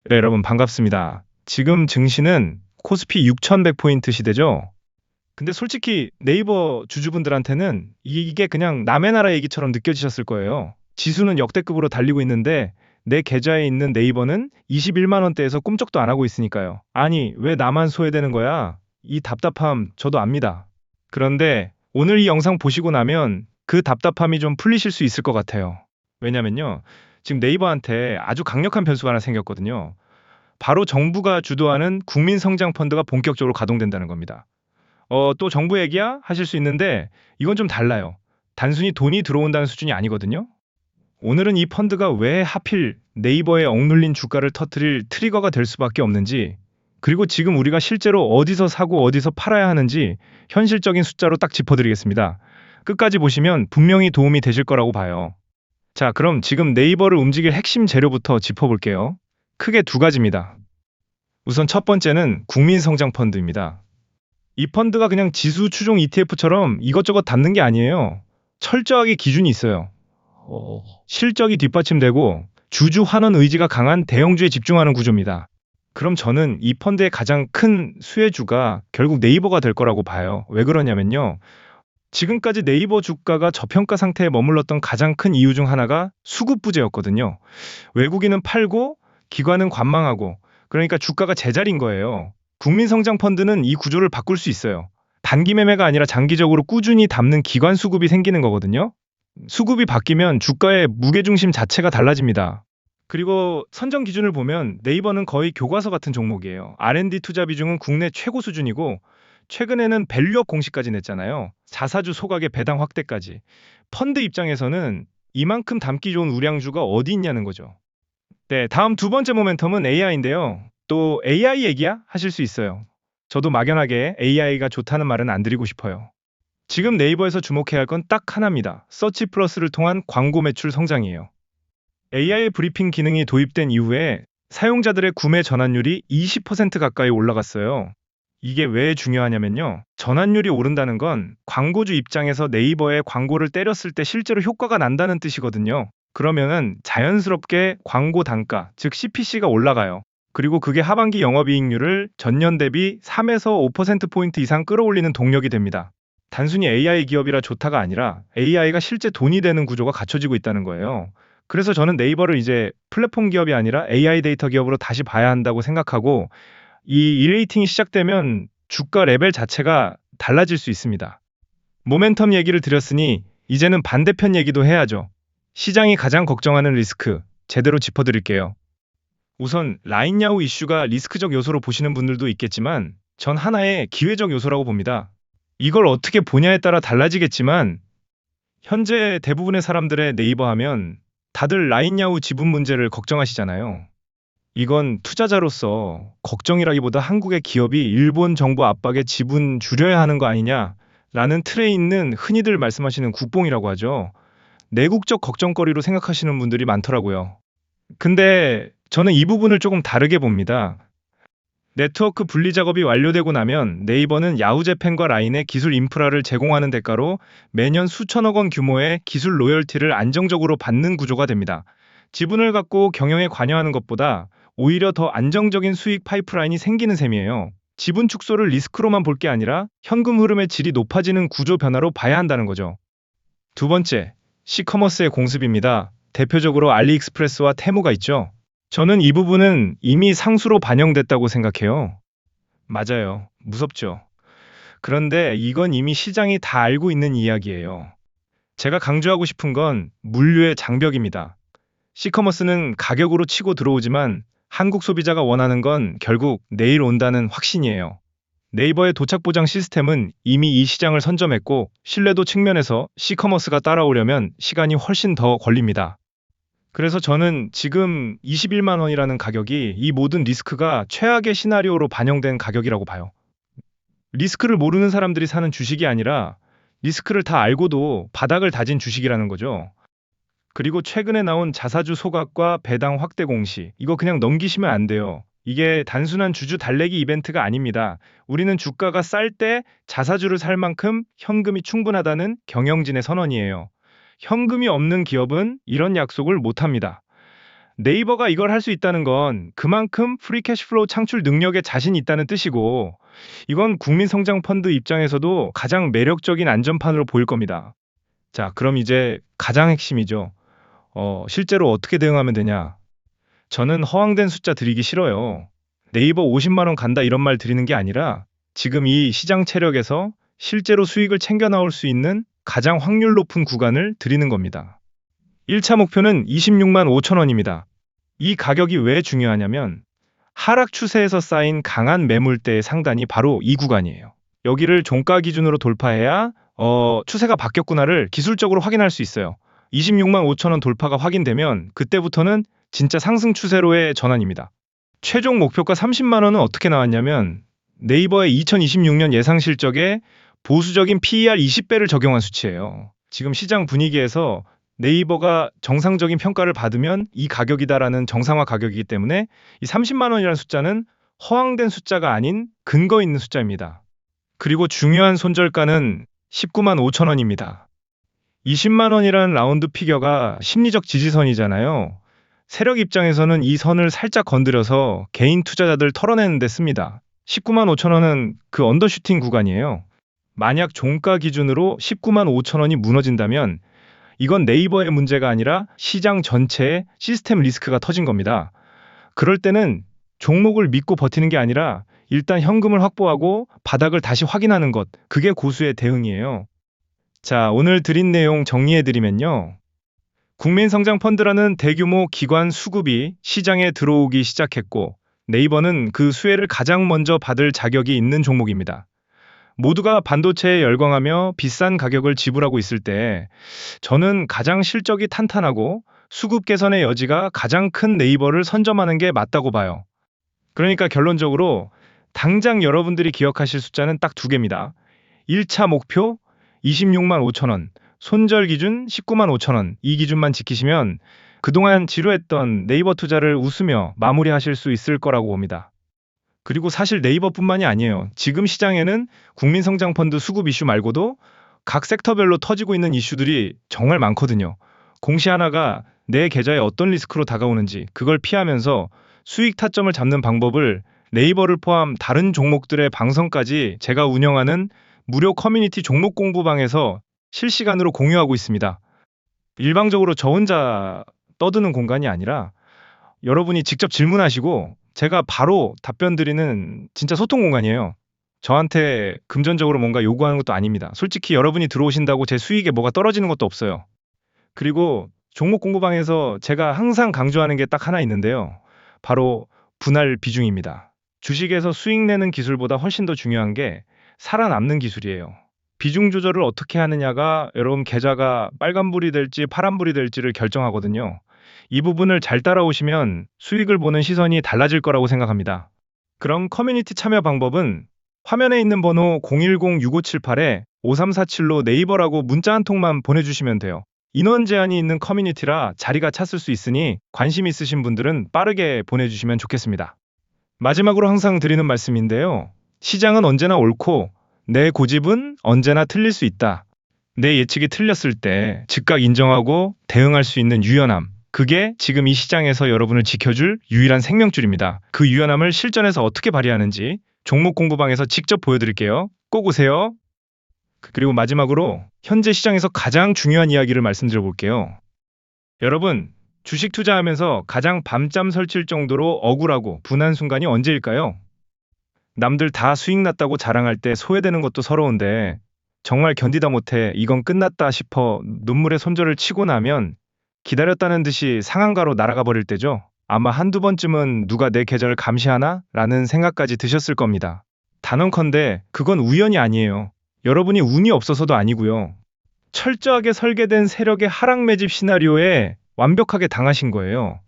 네, 여러분 반갑습니다. 지금 증시는 코스피 6100포인트 시대죠. 근데 솔직히 네이버 주주분들한테는 이게 그냥 남의 나라 얘기처럼 느껴지셨을 거예요. 지수는 역대급으로 달리고 있는데 내 계좌에 있는 네이버는 21만 원대에서 꿈쩍도 안 하고 있으니까요. 아니, 왜 나만 소외되는 거야? 이 답답함 저도 압니다. 그런데 오늘 이 영상 보시고 나면 그 답답함이 좀 풀리실 수 있을 것 같아요. 왜냐면요. 지금 네이버한테 아주 강력한 변수가 하나 생겼거든요. 바로 정부가 주도하는 국민성장펀드가 본격적으로 가동된다는 겁니다. 또 정부 얘기야? 하실 수 있는데 이건 좀 달라요. 단순히 돈이 들어온다는 수준이 아니거든요. 오늘은 이 펀드가 왜 하필 네이버의 억눌린 주가를 터뜨릴 트리거가 될 수밖에 없는지, 그리고 지금 우리가 실제로 어디서 사고 어디서 팔아야 하는지 현실적인 숫자로 딱 짚어드리겠습니다. 끝까지 보시면 분명히 도움이 되실 거라고 봐요. 자, 그럼 지금 네이버를 움직일 핵심 재료부터 짚어볼게요. 크게 두 가지입니다. 우선 첫 번째는 국민성장펀드입니다. 이 펀드가 그냥 지수 추종 ETF처럼 이것저것 담는 게 아니에요. 철저하게 기준이 있어요. 실적이 뒷받침되고 주주 환원 의지가 강한 대형주에 집중하는 구조입니다. 그럼 저는 이 펀드의 가장 큰 수혜주가 결국 네이버가 될 거라고 봐요. 왜 그러냐면요. 지금까지 네이버 주가가 저평가 상태에 머물렀던 가장 큰 이유 중 하나가 수급 부재였거든요. 외국인은 팔고 기관은 관망하고, 그러니까 주가가 제자리인 거예요. 국민성장펀드는 이 구조를 바꿀 수 있어요. 단기 매매가 아니라 장기적으로 꾸준히 담는 기관 수급이 생기는 거거든요. 수급이 바뀌면 주가의 무게중심 자체가 달라집니다. 그리고 선정 기준을 보면 네이버는 거의 교과서 같은 종목이에요. R&D 투자 비중은 국내 최고 수준이고, 최근에는 밸류업 공시까지 냈잖아요. 자사주 소각의 배당 확대까지. 펀드 입장에서는 이만큼 담기 좋은 우량주가 어디 있냐는 거죠. 네, 다음 두 번째 모멘텀은 AI인데요. 또 AI 얘기야? 하실 수 있어요. 저도 막연하게 AI가 좋다는 말은 안 드리고 싶어요. 지금 네이버에서 주목해야 할 건 딱 하나입니다. 서치 플러스를 통한 광고 매출 성장이에요. AI 브리핑 기능이 도입된 이후에 사용자들의 구매 전환율이 20% 가까이 올라갔어요. 이게 왜 중요하냐면요. 전환율이 오른다는 건 광고주 입장에서 네이버에 광고를 때렸을 때 실제로 효과가 난다는 뜻이거든요. 그러면은 자연스럽게 광고 단가, 즉 CPC가 올라가요. 그리고 그게 하반기 영업이익률을 전년 대비 3에서 5%포인트 이상 끌어올리는 동력이 됩니다. 단순히 AI 기업이라 좋다가 아니라 AI가 실제 돈이 되는 구조가 갖춰지고 있다는 거예요. 그래서 저는 네이버를 이제 플랫폼 기업이 아니라 AI 데이터 기업으로 다시 봐야 한다고 생각하고, 이 리레이팅이 시작되면 주가 레벨 자체가 달라질 수 있습니다. 모멘텀 얘기를 드렸으니 이제는 반대편 얘기도 해야죠. 시장이 가장 걱정하는 리스크 제대로 짚어드릴게요. 우선 라인야후 이슈가 리스크적 요소로 보시는 분들도 있겠지만 전 하나의 기회적 요소라고 봅니다. 이걸 어떻게 보냐에 따라 달라지겠지만 현재 대부분의 사람들의 네이버 하면 다들 라인야후 지분 문제를 걱정하시잖아요. 이건 투자자로서 걱정이라기보다 한국의 기업이 일본 정부 압박에 지분 줄여야 하는 거 아니냐라는 틀에 있는 흔히들 말씀하시는 국뽕이라고 하죠. 내국적 걱정거리로 생각하시는 분들이 많더라고요. 근데 저는 이 부분을 조금 다르게 봅니다. 네트워크 분리 작업이 완료되고 나면 네이버는 야후재팬과 라인의 기술 인프라를 제공하는 대가로 매년 수천억 원 규모의 기술 로열티를 안정적으로 받는 구조가 됩니다. 지분을 갖고 경영에 관여하는 것보다 오히려 더 안정적인 수익 파이프라인이 생기는 셈이에요. 지분 축소를 리스크로만 볼 게 아니라 현금 흐름의 질이 높아지는 구조 변화로 봐야 한다는 거죠. 두 번째, 시커머스의 공습입니다. 대표적으로 알리익스프레스와 테무가 있죠. 저는 이 부분은 이미 상수로 반영됐다고 생각해요. 맞아요. 무섭죠. 그런데 이건 이미 시장이 다 알고 있는 이야기예요. 제가 강조하고 싶은 건 물류의 장벽입니다. 시커머스는 가격으로 치고 들어오지만 한국 소비자가 원하는 건 결국 내일 온다는 확신이에요. 네이버의 도착 보장 시스템은 이미 이 시장을 선점했고, 신뢰도 측면에서 시커머스가 따라오려면 시간이 훨씬 더 걸립니다. 그래서 저는 지금 21만 원이라는 가격이 이 모든 리스크가 최악의 시나리오로 반영된 가격이라고 봐요. 리스크를 모르는 사람들이 사는 주식이 아니라 리스크를 다 알고도 바닥을 다진 주식이라는 거죠. 그리고 최근에 나온 자사주 소각과 배당 확대 공시, 이거 그냥 넘기시면 안 돼요. 이게 단순한 주주 달래기 이벤트가 아닙니다. 우리는 주가가 쌀 때 자사주를 살 만큼 현금이 충분하다는 경영진의 선언이에요. 현금이 없는 기업은 이런 약속을 못 합니다. 네이버가 이걸 할 수 있다는 건 그만큼 프리 캐시플로우 창출 능력에 자신이 있다는 뜻이고, 이건 국민성장펀드 입장에서도 가장 매력적인 안전판으로 보일 겁니다. 자, 그럼 이제 가장 핵심이죠. 실제로 어떻게 대응하면 되냐? 저는 허황된 숫자 드리기 싫어요. 네이버 50만 원 간다 이런 말 드리는 게 아니라 지금 이 시장 체력에서 실제로 수익을 챙겨 나올 수 있는 가장 확률 높은 구간을 드리는 겁니다. 1차 목표는 26만 5천 원입니다. 이 가격이 왜 중요하냐면 하락 추세에서 쌓인 강한 매물대의 상단이 바로 이 구간이에요. 여기를 종가 기준으로 돌파해야 추세가 바뀌었구나를 기술적으로 확인할 수 있어요. 26만 5천 원 돌파가 확인되면 그때부터는 진짜 상승 추세로의 전환입니다. 최종 목표가 30만 원은 어떻게 나왔냐면 네이버의 2026년 예상 실적에 보수적인 PER 20배를 적용한 수치예요. 지금 시장 분위기에서 네이버가 정상적인 평가를 받으면 이 가격이다라는 정상화 가격이기 때문에 이 30만 원이라는 숫자는 허황된 숫자가 아닌 근거 있는 숫자입니다. 그리고 중요한 손절가는 19만 5천 원입니다. 20만 원이라는 라운드 피겨가 심리적 지지선이잖아요. 세력 입장에서는 이 선을 살짝 건드려서 개인 투자자들 털어내는 데 씁니다. 19만 5천 원은 그 언더슈팅 구간이에요. 만약 종가 기준으로 19만 5천 원이 무너진다면 이건 네이버의 문제가 아니라 시장 전체의 시스템 리스크가 터진 겁니다. 그럴 때는 종목을 믿고 버티는 게 아니라 일단 현금을 확보하고 바닥을 다시 확인하는 것, 그게 고수의 대응이에요. 자, 오늘 드린 내용 정리해드리면요. 국민성장펀드라는 대규모 기관 수급이 시장에 들어오기 시작했고, 네이버는 그 수혜를 가장 먼저 받을 자격이 있는 종목입니다. 모두가 반도체에 열광하며 비싼 가격을 지불하고 있을 때, 저는 가장 실적이 탄탄하고 수급 개선의 여지가 가장 큰 네이버를 선점하는 게 맞다고 봐요. 그러니까 결론적으로 당장 여러분들이 기억하실 숫자는 딱 두 개입니다. 1차 목표 26만 5천 원, 손절 기준 19만 5천 원, 이 기준만 지키시면 그동안 지루했던 네이버 투자를 웃으며 마무리하실 수 있을 거라고 봅니다. 그리고 사실 네이버뿐만이 아니에요. 지금 시장에는 국민성장펀드 수급 이슈 말고도 각 섹터별로 터지고 있는 이슈들이 정말 많거든요. 공시 하나가 내 계좌에 어떤 리스크로 다가오는지 그걸 피하면서 수익 타점을 잡는 방법을 네이버를 포함 다른 종목들의 방송까지 제가 운영하는 무료 커뮤니티 종목 공부방에서 실시간으로 공유하고 있습니다. 일방적으로 저 혼자 떠드는 공간이 아니라 여러분이 직접 질문하시고 제가 바로 답변 드리는 진짜 소통 공간이에요. 저한테 금전적으로 뭔가 요구하는 것도 아닙니다. 솔직히 여러분이 들어오신다고 제 수익에 뭐가 떨어지는 것도 없어요. 그리고 종목 공부방에서 제가 항상 강조하는 게 딱 하나 있는데요. 바로 분할 비중입니다. 주식에서 수익 내는 기술보다 훨씬 더 중요한 게 살아남는 기술이에요. 비중 조절을 어떻게 하느냐가 여러분 계좌가 빨간불이 될지 파란불이 될지를 결정하거든요. 이 부분을 잘 따라오시면 수익을 보는 시선이 달라질 거라고 생각합니다. 그럼 커뮤니티 참여 방법은 화면에 있는 번호 010-6578-5347로 네이버라고 문자 한 통만 보내주시면 돼요. 인원 제한이 있는 커뮤니티라 자리가 찼을 수 있으니 관심 있으신 분들은 빠르게 보내주시면 좋겠습니다. 마지막으로 항상 드리는 말씀인데요. 시장은 언제나 옳고 내 고집은 언제나 틀릴 수 있다. 내 예측이 틀렸을 때 즉각 인정하고 대응할 수 있는 유연함. 그게 지금 이 시장에서 여러분을 지켜줄 유일한 생명줄입니다. 그 유연함을 실전에서 어떻게 발휘하는지 종목 공부방에서 직접 보여드릴게요. 꼭 오세요. 그리고 마지막으로 현재 시장에서 가장 중요한 이야기를 말씀드려 볼게요. 여러분, 주식 투자하면서 가장 밤잠 설칠 정도로 억울하고 분한 순간이 언제일까요? 남들 다 수익 났다고 자랑할 때 소외되는 것도 서러운데 정말 견디다 못해 이건 끝났다 싶어 눈물의 손절을 치고 나면 기다렸다는 듯이 상한가로 날아가 버릴 때죠. 아마 한두 번쯤은 누가 내 계좌를 감시하나? 라는 생각까지 드셨을 겁니다. 단언컨대 그건 우연이 아니에요. 여러분이 운이 없어서도 아니고요. 철저하게 설계된 세력의 하락 매집 시나리오에 완벽하게 당하신 거예요.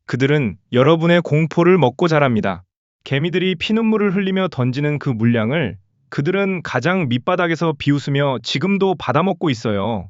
그들은 여러분의 공포를 먹고 자랍니다. 개미들이 피눈물을 흘리며 던지는 그 물량을 그들은 가장 밑바닥에서 비웃으며 지금도 받아먹고 있어요.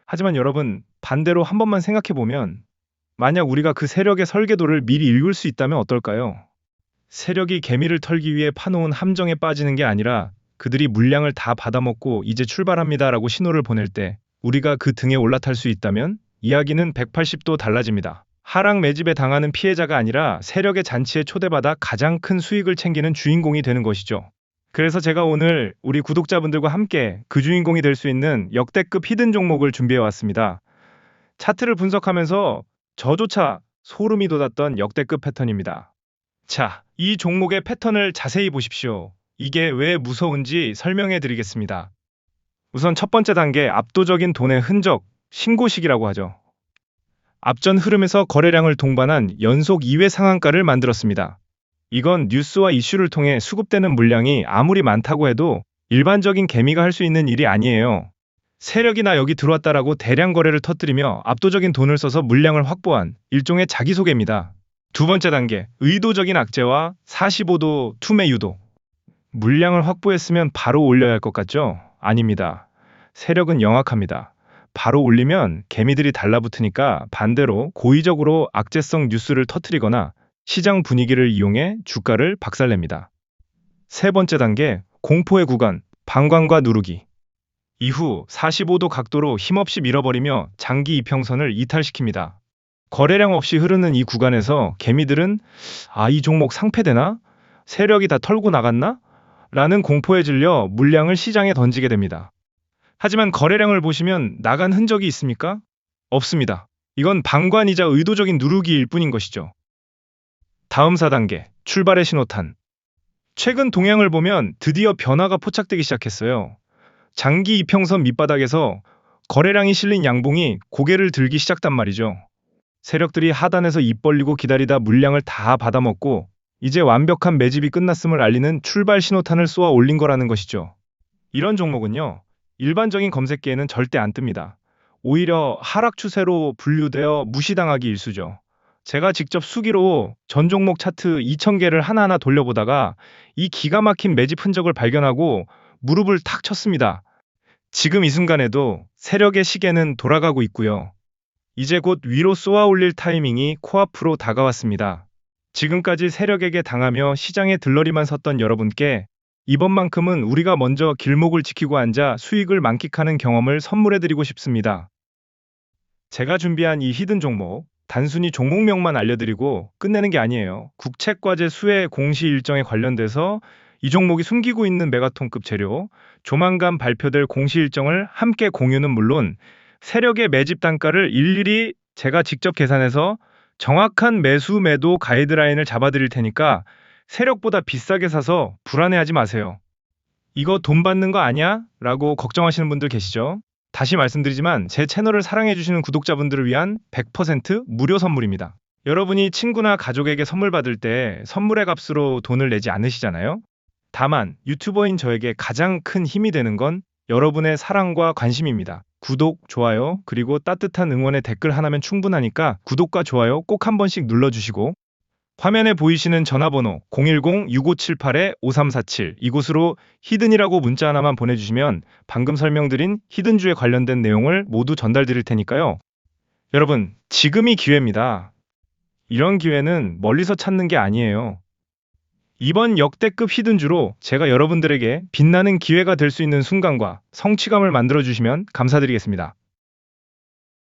하지만 여러분, 반대로 한 번만 생각해보면 만약 우리가 그 세력의 설계도를 미리 읽을 수 있다면 어떨까요? 세력이 개미를 털기 위해 파놓은 함정에 빠지는 게 아니라 그들이 물량을 다 받아먹고 이제 출발합니다라고 신호를 보낼 때 우리가 그 등에 올라탈 수 있다면 이야기는 180도 달라집니다. 하락 매집에 당하는 피해자가 아니라 세력의 잔치에 초대받아 가장 큰 수익을 챙기는 주인공이 되는 것이죠. 그래서 제가 오늘 우리 구독자분들과 함께 그 주인공이 될 수 있는 역대급 히든 종목을 준비해 왔습니다. 차트를 분석하면서 저조차 소름이 돋았던 역대급 패턴입니다. 자, 이 종목의 패턴을 자세히 보십시오. 이게 왜 무서운지 설명해 드리겠습니다. 우선 첫 번째 단계, 압도적인 돈의 흔적, 신고식이라고 하죠. 앞전 흐름에서 거래량을 동반한 연속 2회 상한가를 만들었습니다. 이건 뉴스와 이슈를 통해 수급되는 물량이 아무리 많다고 해도 일반적인 개미가 할 수 있는 일이 아니에요. 세력이 나 여기 들어왔다라고 대량 거래를 터뜨리며 압도적인 돈을 써서 물량을 확보한 일종의 자기소개입니다. 두 번째 단계, 의도적인 악재와 45도 투매 유도. 물량을 확보했으면 바로 올려야 할 것 같죠? 아닙니다. 세력은 영악합니다. 바로 올리면 개미들이 달라붙으니까 반대로 고의적으로 악재성 뉴스를 터뜨리거나 시장 분위기를 이용해 주가를 박살냅니다. 세 번째 단계, 공포의 구간, 방광과 누르기. 이후 45도 각도로 힘없이 밀어버리며 장기 이평선을 이탈시킵니다. 거래량 없이 흐르는 이 구간에서 개미들은 이 종목 상폐되나? 세력이 다 털고 나갔나? 라는 공포에 질려 물량을 시장에 던지게 됩니다. 하지만 거래량을 보시면 나간 흔적이 있습니까? 없습니다. 이건 방관이자 의도적인 누르기일 뿐인 것이죠. 다음 4단계, 출발의 신호탄. 최근 동향을 보면 드디어 변화가 포착되기 시작했어요. 장기 이평선 밑바닥에서 거래량이 실린 양봉이 고개를 들기 시작단 말이죠. 세력들이 하단에서 입 벌리고 기다리다 물량을 다 받아먹고 이제 완벽한 매집이 끝났음을 알리는 출발 신호탄을 쏘아 올린 거라는 것이죠. 이런 종목은요, 일반적인 검색기에는 절대 안 뜹니다. 오히려 하락 추세로 분류되어 무시당하기 일쑤죠. 제가 직접 수기로 전 종목 차트 2000개를 하나하나 돌려보다가 이 기가 막힌 매집 흔적을 발견하고 무릎을 탁 쳤습니다. 지금 이 순간에도 세력의 시계는 돌아가고 있고요. 이제 곧 위로 쏘아 올릴 타이밍이 코앞으로 다가왔습니다. 지금까지 세력에게 당하며 시장에 들러리만 섰던 여러분께 이번만큼은 우리가 먼저 길목을 지키고 앉아 수익을 만끽하는 경험을 선물해드리고 싶습니다. 제가 준비한 이 히든 종목, 단순히 종목명만 알려드리고 끝내는 게 아니에요. 국책과제 수혜 공시 일정에 관련돼서 이 종목이 숨기고 있는 메가톤급 재료, 조만간 발표될 공시 일정을 함께 공유는 물론 세력의 매집 단가를 일일이 제가 직접 계산해서 정확한 매수 매도 가이드라인을 잡아드릴 테니까 세력보다 비싸게 사서 불안해하지 마세요. 이거 돈 받는 거 아니야? 라고 걱정하시는 분들 계시죠? 다시 말씀드리지만 제 채널을 사랑해주시는 구독자분들을 위한 100% 무료 선물입니다. 여러분이 친구나 가족에게 선물 받을 때 선물의 값으로 돈을 내지 않으시잖아요? 다만 유튜버인 저에게 가장 큰 힘이 되는 건 여러분의 사랑과 관심입니다. 구독, 좋아요, 그리고 따뜻한 응원의 댓글 하나면 충분하니까 구독과 좋아요 꼭 한 번씩 눌러주시고 화면에 보이시는 전화번호 010-6578-5347 이곳으로 히든이라고 문자 하나만 보내주시면 방금 설명드린 히든주에 관련된 내용을 모두 전달드릴 테니까요. 여러분, 지금이 기회입니다. 이런 기회는 멀리서 찾는 게 아니에요. 이번 역대급 히든주로 제가 여러분들에게 빛나는 기회가 될 수 있는 순간과 성취감을 만들어주시면 감사드리겠습니다.